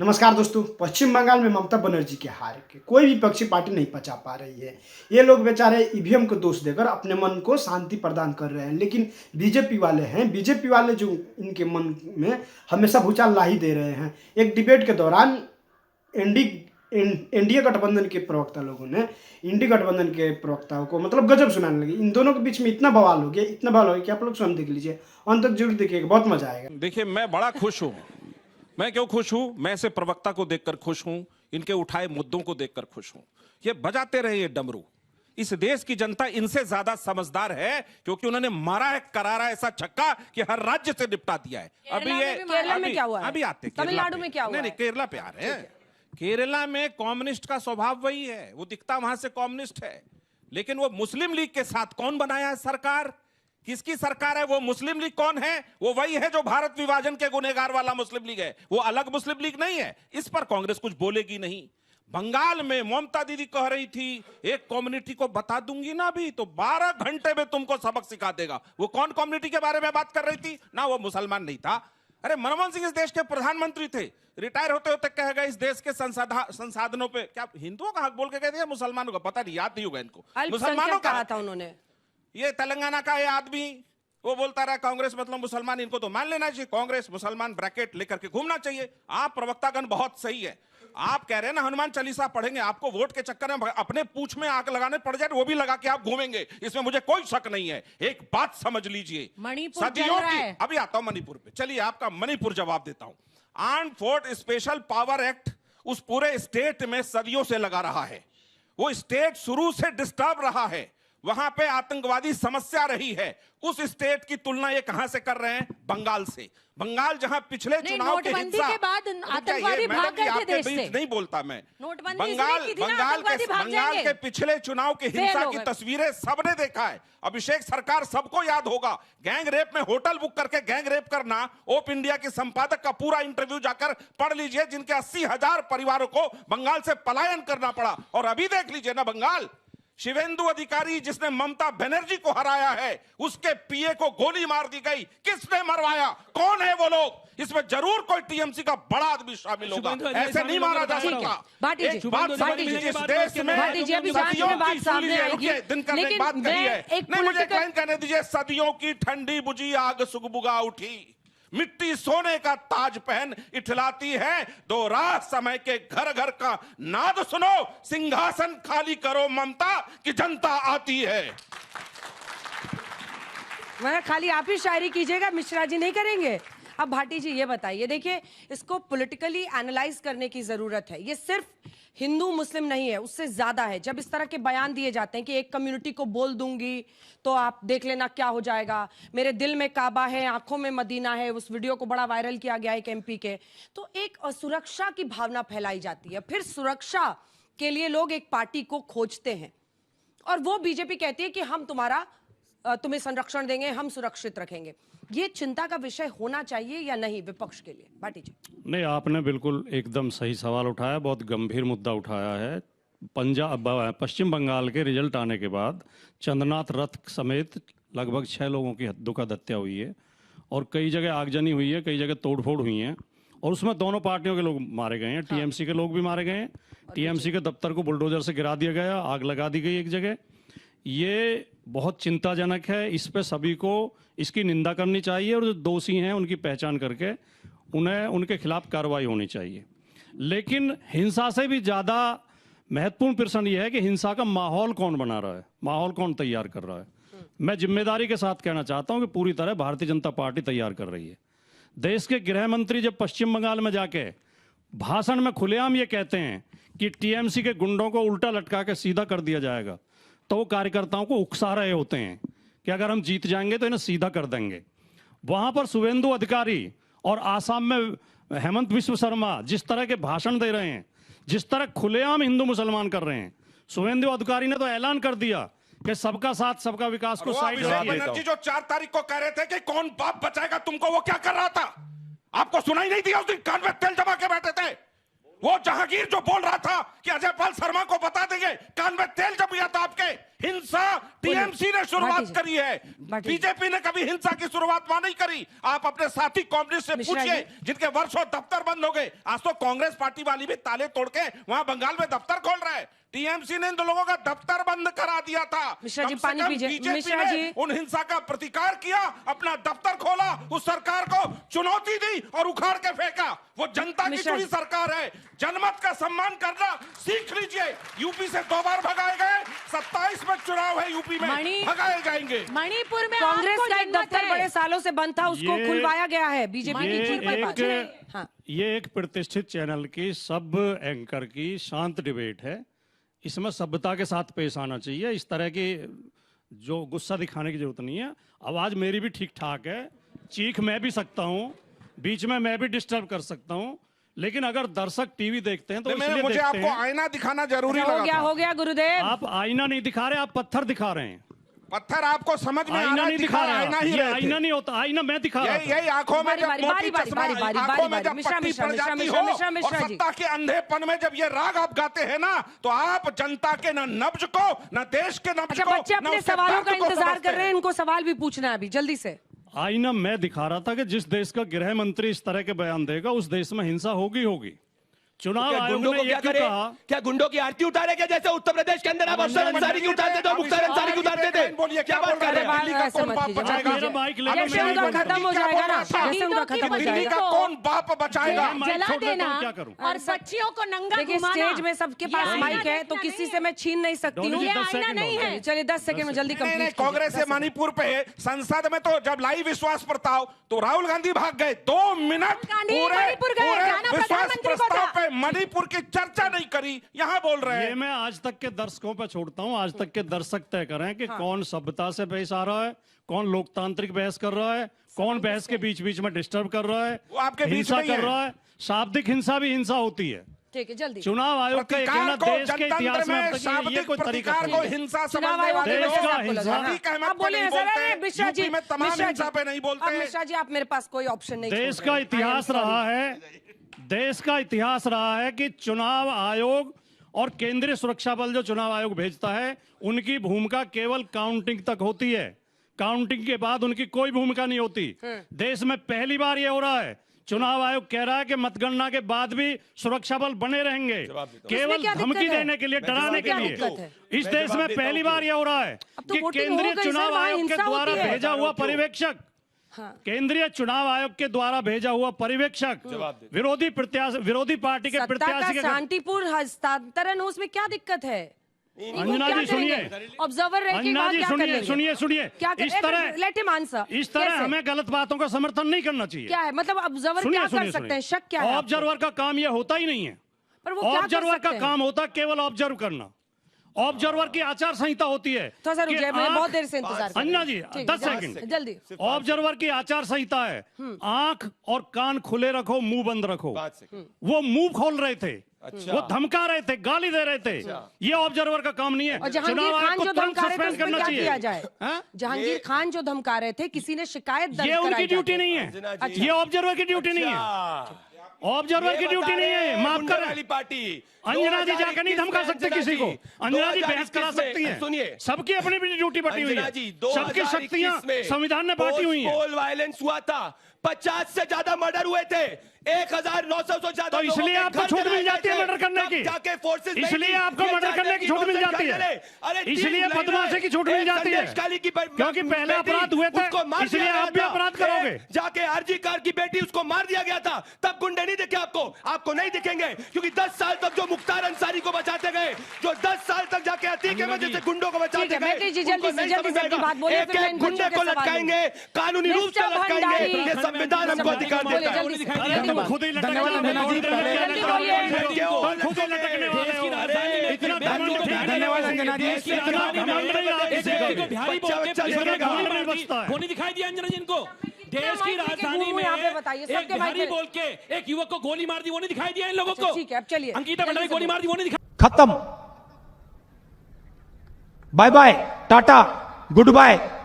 नमस्कार दोस्तों। पश्चिम बंगाल में ममता बनर्जी के हार के कोई भी विपक्षी पार्टी नहीं पचा पा रही है। ये लोग बेचारे ईवीएम को दोष देकर अपने मन को शांति प्रदान कर रहे हैं, लेकिन बीजेपी वाले जो इनके मन में हमेशा भूचाल ला ही दे रहे हैं। एक डिबेट के दौरान एनडी एनडीए गठबंधन के प्रवक्ता लोगों ने इंडी गठबंधन के प्रवक्ताओं को मतलब गजब सुनाने लगे। इन दोनों के बीच में इतना बवाल हो गया कि आप लोग स्वयं देख लीजिए, अंत तक जरूर देखिएगा, बहुत मजा आएगा। देखिए, मैं बड़ा खुश हूं। मैं क्यों खुश हूं? मैं ऐसे प्रवक्ता को देखकर खुश हूं, इनके उठाए मुद्दों को देखकर खुश हूं। ये बजाते रहे ये डमरू। इस देश की जनता इनसे ज्यादा समझदार है, क्योंकि उन्होंने मारा है करारा ऐसा छक्का कि हर राज्य से निपटा दिया है। केरला में क्या हुआ है? अभी आते तमिलनाडु में क्या हुआ है? नहीं, केरला पे आ रहे हैं। केरला में कम्युनिस्ट का स्वभाव वही है, वो दिखता वहां से कम्युनिस्ट है, लेकिन वो मुस्लिम लीग के साथ कौन बनाया है सरकार? किसकी सरकार है? वो मुस्लिम लीग कौन है? वो वही है जो भारत विभाजन के गुनहगार वाला मुस्लिम लीग है। वो अलग मुस्लिम लीग नहीं है। इस पर कांग्रेस कुछ बोलेगी नहीं। बंगाल में ममता दीदी कह रही थी एक कम्युनिटी को बता दूंगी ना भी तो 12 घंटे में तुमको सबक सिखा देगा। वो कौन कम्युनिटी के बारे में बात कर रही थी ना? वो मुसलमान नहीं था। अरे मनमोहन सिंह इस देश के प्रधानमंत्री थे, रिटायर होते होते कह गए इस देश के संसाधनों पे क्या हिंदुओं का हक बोल के कहते हैं मुसलमानों का? पता नहीं, याद नहीं होगा इनको। मुसलमानों का कहा था उन्होंने। ये तेलंगाना का ये आदमी वो बोलता रहा कांग्रेस मतलब मुसलमान, इनको तो मान लेना चाहिए, कांग्रेस मुसलमान ब्रैकेट लेकर के घूमना चाहिए। आप प्रवक्तागण बहुत सही है। आप कह रहे हैं ना हनुमान चालीसा पढ़ेंगे, आपको वोट के चक्कर में अपने पूंछ में आग लगाने पड़ जाए वो भी लगा के आप घूमेंगे, इसमें मुझे कोई शक नहीं है। एक बात समझ लीजिए, मणिपुर सदियों की, अभी आता हूं मणिपुर पे, चलिए आपका मणिपुर जवाब देता हूं। Arm force special power act उस पूरे स्टेट में सदियों से लगा रहा है। वो स्टेट शुरू से डिस्टर्ब रहा है, वहां पे आतंकवादी समस्या रही है। उस स्टेट की तुलना ये कहां से कर रहे हैं? बंगाल से। बंगाल जहां पिछले चुनाव के हिंसा के बाद आतंकवादी भाग गए थे देश से। नहीं बोलता मैं। बंगाल के पिछले चुनाव के हिंसा की तस्वीरें सबने देखा है। अभिषेक सरकार सबको याद होगा, गैंग रेप में होटल बुक करके गैंग रेप करना। ओप इंडिया के संपादक का पूरा इंटरव्यू जाकर पढ़ लीजिए, जिनके 80,000 परिवारों को बंगाल से पलायन करना पड़ा। और अभी देख लीजिए ना, बंगाल शिवेंदु अधिकारी जिसने ममता बनर्जी को हराया है, उसके पीए को गोली मार दी गई। किसने मरवाया? कौन है वो लोग? इसमें जरूर कोई टीएमसी का बड़ा आदमी शामिल होगा। ऐसे नहीं मारा जा सकता। भाटी जी, बात समझ लीजिए, इस देश में भाटी जी अभी बात सामने आएगी, लेकिन बात कही है नहीं, मुझे एक लाइन कहने दीजिए। सदियों की ठंडी बुझी आग सुगबुगा उठी, मिट्टी सोने का ताज पहन इठलाती है। दो रात समय के घर घर का नाद सुनो, सिंहासन खाली करो ममता की जनता आती है। मैं खाली आप ही शायरी कीजिएगा, मिश्रा जी नहीं करेंगे। अब भाटी जी ये बताइए, देखिए इसको पॉलिटिकली एनालाइज करने की जरूरत है। ये सिर्फ हिंदू मुस्लिम नहीं है, उससे ज्यादा है। जब इस तरह के बयान दिए जाते हैं कि एक कम्युनिटी को बोल दूंगी तो आप देख लेना क्या हो जाएगा, मेरे दिल में काबा है आंखों में मदीना है, उस वीडियो को बड़ा वायरल किया गया एक एमपी के, तो एक असुरक्षा की भावना फैलाई जाती है। फिर सुरक्षा के लिए लोग एक पार्टी को खोजते हैं और वो बीजेपी कहती है कि हम तुम्हें संरक्षण देंगे, हम सुरक्षित रखेंगे। ये चिंता का विषय होना चाहिए या नहीं विपक्ष के लिए? भाटी जी। नहीं, आपने बिल्कुल एकदम सही सवाल उठाया, बहुत गंभीर मुद्दा उठाया है। पश्चिम बंगाल के रिजल्ट आने के बाद चंद्रनाथ रथ समेत लगभग 6 लोगों की दुखद हत्या हुई है और कई जगह आगजनी हुई है, कई जगह तोड़फोड़ हुई है और उसमें दोनों पार्टियों के लोग मारे गए हैं। टीएमसी के लोग भी मारे गए हैं। टीएमसी के दफ्तर को बुलडोजर से गिरा दिया गया, आग लगा दी गई एक जगह। ये बहुत चिंताजनक है। इस पे सभी को इसकी निंदा करनी चाहिए और जो दोषी हैं उनकी पहचान करके उन्हें उनके खिलाफ कार्रवाई होनी चाहिए। लेकिन हिंसा से भी ज़्यादा महत्वपूर्ण प्रश्न यह है कि हिंसा का माहौल कौन बना रहा है, माहौल कौन तैयार कर रहा है। मैं जिम्मेदारी के साथ कहना चाहता हूं कि पूरी तरह भारतीय जनता पार्टी तैयार कर रही है। देश के गृह मंत्री जब पश्चिम बंगाल में जाके भाषण में खुलेआम ये कहते हैं कि टीएमसी के गुंडों को उल्टा लटका के सीधा कर दिया जाएगा, तो वो कार्यकर्ताओं को उकसा रहे होते हैं कि अगर हम जीत जाएंगे तो इन्हें सीधा कर देंगे। वहां पर शुवेंदु अधिकारी और आसाम में हेमंत विश्व शर्मा जिस तरह के भाषण दे रहे हैं, जिस तरह खुलेआम हिंदू मुसलमान कर रहे हैं, शुवेंदु अधिकारी ने तो ऐलान कर दिया कि सबका साथ सबका विकास को साइड बनर्जी जो 4 तारीख को कह रहे थे कि कौन बाप बचाएगा तुमको, वो क्या कर रहा था? आपको सुनाई नहीं दिया? उस दिन कान में तेल जमा के बैठे थे। वो जहांगीर जो बोल रहा था कि अजय पाल शर्मा को बता देंगे, कान में तेल जम गया था आपके हिंसा टीएमसी ने शुरुआत करी है, बीजेपी ने कभी हिंसा की शुरुआत वहां नहीं करी। आप अपने साथी कांग्रेस से पूछिए, जिनके वर्षों दफ्तर बंद हो गए। आज तो कांग्रेस पार्टी वाली भी ताले तोड़ के वहां बंगाल में दफ्तर खोल रहा है। टीएमसी ने इन लोगों का दफ्तर बंद करा दिया था। मिश्रा जी, कम से पानी कम पीजिए। बीजेपी मिश्रा ने जी। उन हिंसा का प्रतिकार किया, अपना दफ्तर खोला, उस सरकार को चुनौती दी और उखाड़ के फेंका। वो जनता की मिश्रा चुनी जी। सरकार है। जनमत का सम्मान करना सीख लीजिए। यूपी से 2 बार भगाए गए, 27 में चुनाव है यूपी में, भगाए जाएंगे। मणिपुर में कांग्रेस आपको का एक जन्नत दफ्तर है। बड़े सालों से बंद था, उसको ये- खुलवाया गया है बीजेपी की जीत के बाद। हाँ। ये एक प्रतिष्ठित चैनल की सब एंकर की शांत डिबेट है। इसमें सभ्यता के साथ पेश आना चाहिए। इस तरह की जो गुस्सा दिखाने की जरूरत नहीं है। आवाज मेरी भी ठीक ठाक है, चीख मैं भी सकता हूँ, बीच में मैं भी डिस्टर्ब कर सकता हूँ, लेकिन अगर दर्शक टीवी देखते हैं तो इसलिए मुझे देखते आपको हैं। आईना दिखाना जरूरी लगा था। हो गया गुरुदेव। आप आईना नहीं दिखा रहे, आप पत्थर दिखा रहे हैं। पत्थर आपको समझ में आ आईना रहा नहीं दिखा रहे, आईना ही ये रहे थे। आईना नहीं होता, आईना मैं दिखा रहा था। यही आंखों में बारी- जब बारी- मोटी बारी- बारी- चश्मा, बारी- बारी- आंखों में बारी- जब मिश्रा- पट्टी मिश्रा- पड़ जाती मिश्रा- हो मिश्रा- मिश्रा और जी। सत्ता के अंधेपन में जब ये राग आप गाते हैं ना, तो आप जनता के न नब्ज को, न देश के नब्ज अच्छा, को, बच्चे न अपने उसके सवालों का दर्द को इंतजार समझते कर रहे हैं, इनको सवाल भी पूछना है अभी जल्दी से। आईना मैं दिखा रहा था कि जिस देश का गृह मंत्री इस तरह के बयान देगा, उस देश में हिंसा होगी होगी। चुनाव क्या आयोग गुंडों ने को ये क्या क्यों करे? कहा? क्या गुंडों की आरती उतारे क्या, जैसे उत्तर प्रदेश के अंदर आप अफसर अंसारी की उतारते थे, मुख्तार अंसारी की उतारते थे? क्या बात कर रहे हैं? दिल्ली का कौन बाप बचाएगा? मेरा माइक ले लो, जैसे मैं उनका माइक खत्म हो जाएगा ना, जैसे उनका खत्म हो दिल्ली जाएगा। का कौन बाप बचाएगा? मैं माइक जला छोड़ देता देना हूं, क्या करूं? और बच्चियों को नंगा देखिए घुमाना। स्टेज में सबके ये पास आईना माइक है, तो देखना किसी नहीं से मैं छीन नहीं सकती डॉली हूँ। जी, ये 10 आईना सेकंड नहीं और। है। चलिए 10 सेकंड में जल्दी नहीं, कंप्लीट कांग्रेस से मणिपुर पे संसद में तो जब लाई विश्वास प्रस्ताव, तो राहुल गांधी भाग गए। 2 मिनट गांधी पूरे मणिपुर गए, पूरे जाना विश्वास प्रधानमंत्री को प्रस्ताव था। पे मणिपुर की चर्चा नहीं करी, यहाँ बोल रहे ये हैं। मैं आज तक के दर्शकों पर छोड़ता हूं। आज तक के दर्शक तय करें कि कौन सभ्यता से पेश आ रहा है, कौन लोकतांत्रिक बहस कर रहा है, कौन बहस के बीच बीच में डिस्टर्ब कर रहा है, वो आपके बीच हिंसा में ही कर है। रहा है। शाब्दिक हिंसा भी हिंसा होती है। ठीक है जल्दी। चुनाव आयोग का ये कहना प्रतिकार को देश के इतिहास में अब जनतंत्र में तक ये शाब्दिक कोई तरीका प्रतिकार को नहीं है। हिंसा चुनाव समझने आयोग वाले की देश वजह से का आपको लगा, हिंसा- हाँ। अतीक अहमद आप पे बोले नहीं सर, बोलते, अरे मिश्रा जी, यूपी में तमाम मिश्रा हिंसा जी, पे नहीं बोलते। अब मिश्रा जी आप मेरे पास कोई ऑप्शन नहीं देश छोड़ का रहे हैं। इतिहास I am रहा sorry। है, देश का इतिहास रहा है कि चुनाव आयोग और केंद्रीय सुरक्षा बल जो चुनाव आयोग भेजता है, उनकी भूमिका केवल काउंटिंग तक होती है। काउंटिंग के बाद उनकी कोई भूमिका नहीं होती। देश में पहली बार ये हो रहा है, चुनाव आयोग कह रहा है कि मतगणना के बाद भी सुरक्षा बल बने रहेंगे, केवल इसमें क्या धमकी दिक्कत है? देने के लिए, डराने के क्या लिए। दिक्कत है? इस देश में पहली बार यह हो रहा है अब तो कि वोटिंग हो केंद्रीय गई सर, चुनाव वहाँ आयोग के हिंसा द्वारा होती है। भेजा हुआ पर्यवेक्षक, केंद्रीय चुनाव आयोग के द्वारा भेजा हुआ पर्यवेक्षक विरोधी पार्टी के सत्ता प्रत्याशी का के शांतिपूर्ण हस्तांतरण हो, उसमें क्या दिक्कत है? अंजना जी सुनिए, ऑब्जर्वर रह के अंजना वहाँ जी क्या कर सुनिए, लेंगे? सुनिए सुनिए, क्या इस तरह लेट हिम आंसर। इस तरह हमें गलत बातों का समर्थन नहीं करना चाहिए। क्या है मतलब ऑब्जर्वर सुनिए, क्या कर सुनिए, सकते हैं? सुनिए। शक क्या है? ऑब्जर्वर का काम यह होता ही नहीं है। पर वो क्या कर ऑब्जर्वर सकते का हैं? काम होता है केवल ऑब्जर्व करना। ऑब्जर्वर की आचार संहिता होती है। तो सर कि रुकिए, मैं बहुत देर से इंतजार कर रही अन्ना हूँ। जी ठीक है, 10 सेकंड। जल्दी। ऑब्जर्वर की आचार संहिता है, आंख और कान खुले रखो, मुंह बंद रखो। वो मुंह खोल रहे थे, वो धमका रहे थे, गाली दे रहे थे। ये ऑब्जर्वर का काम नहीं है। और जहांगीर चुनाव खान आयोग को जो तुरंत धमका रहे थे सस्पेंड उस पर करना क्या चाहिए। किया जाए? हाँ? जहांगीर खान जो धमका रहे थे, किसी ने शिकायत दर्ज ये उनकी कराई ड्यूटी जाके। नहीं है, ये ऑब्जर्वर की ड्यूटी नहीं है। ऑब्जर्वर की ड्यूटी नहीं है, माफ गुंडा करें। वाली पार्टी अंजना जी जाकर नहीं धमका सकते किसी को। अंजना जी बहस करा 2021 में, सकती है। सुनिए, सबकी अपनी अपनी ड्यूटी बटी हुई अंजना है, जी, सबकी 2021 शक्तियां में संविधान ने बांटी हुई हैं। पोल वायलेंस हुआ था, 50 से ज्यादा मर्डर हुए थे, 1900 से ज्यादा तो इसलिए लोगों के आपको घर छूट मिल जलाए जाती है गए थे। मर्डर करने तब की। जाके फोर्सेस नहीं इसलिए थी, आपको ये मर्डर जानते करने की कि छूट मिल इनोसेंट जाती घर है। जले। अरे इसलिए टीम बदमाशी की छूट मिल एक जाती है, संदेश काली की क्योंकि पहले बेटी, अपराध हुए थे, उसको मार इसलिए दिया आप भी गया था। अपराध करोगे। जाके आरजी कार की बेटी, उसको मार दिया गया था, तब गुंडे नहीं दिखे आपको, आपको नहीं दिखेंगे, क्योंकि 10 साल तक जो मुख्तार अंसारी को बचाते गए, जो 10 साल तक जाके अतीक अहमद जैसे गुंडों को ठीक बचाते है, मैं गए, जल्दी उनको से नहीं जल्दी समझ से अपनी आएगा। बात बोलिए, फिर मैं एक इन एक गुंडे बच्चों को के सवाल लटकाएंगे, कानूनी रूप से मिस्टर लटकाएंगे, भंडारी। ये संविधान हमको अधिकार बोलिए, देता है। जल्दी से। अरे तुम खुद ही लटकने वाले हो। जल्दी बोलिए। तुम खुद ही लटकने वाले हो। इतना घमंड ठीक नहीं है। धन्यवाद अंजना जी। इतना घमंड नहीं आप किसी का भी। होने दिखाई दिया अंजना जी इनको। देश की माइक लेके राजधानी घूमो में यहाँ पे बताइए, एक सबके माइक बिहारी पे। बोल के एक युवक को गोली मार दी, वो नहीं दिखाई दिया इन लोगों अच्छा, को। ठीक है, अब चलिए। अंकिता भंडारी जल्दी गोली से मार दी, वो नहीं दिखाई। खत्म। Bye bye, tata, good bye.